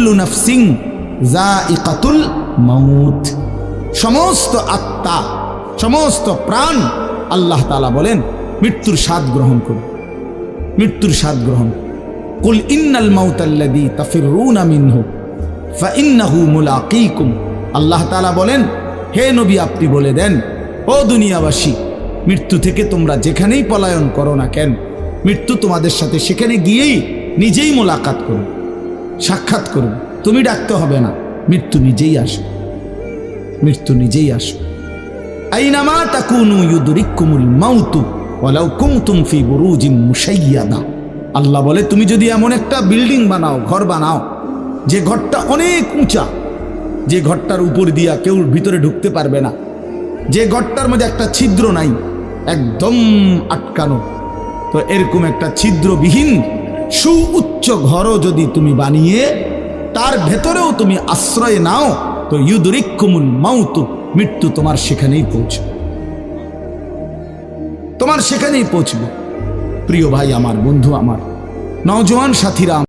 কুল্লু নাফসিন যায়িকাতুল মাউত, সমস্ত আত্মা, সমস্ত প্রাণ আল্লাহ তাআলা বলেন মৃত্যুর স্বাদ গ্রহণ করুন, মৃত্যুর স্বাদ গ্রহণ। কুল ইন্নাল মাউতাল্লাযী তাফিরুনা মিনহু ফাইন্নাহু মুলাকীকুম, আল্লাহ তাআলা বলেন হে নবী আপনি বলে দেন ও দুনিয়াবাসী, মৃত্যু থেকে তোমরা যেখানেই পলায়ন করো না কেন, মৃত্যু তোমাদের সাথে সেখানে গিয়েই নিজেই মোলাকাত করো, সাক্ষাৎ করো। তুমি ডাকতে হবে না, মৃত্যু নিজেই আসবে, মৃত্যু নিজেই আসবে। আইনামা তাকুনু ইউদরিকুমুল মাউতু ওয়ালাউ কুনতুম ফি বুরুজিম মুশাইয়াদা, আল্লাহ বলে তুমি যদি এমন একটা বিল্ডিং বানাও, ঘর বানাও, যে ঘরটা অনেক উঁচা, যে ঘরটার উপর দিয়া কেউ ভিতরে ঢুকতে পারবে না, যে ঘরটার মধ্যে একটা ছিদ্র নাই, একদম আটকানো, তো এরকম একটা ছিদ্রবিহীন সুউচ্চ ঘরও যদি তুমি বানিয়ে তার ভেতরেও তুমি আশ্রয় নাও, তো ইউদরিকুমুল মাউতু, মৃত্যু তোমার সেখানেই পৌঁছবে, তোমার সেখানেই পৌঁছবে। প্রিয় ভাই আমার, বন্ধু আমার, নওজোয়ান সাথীরা।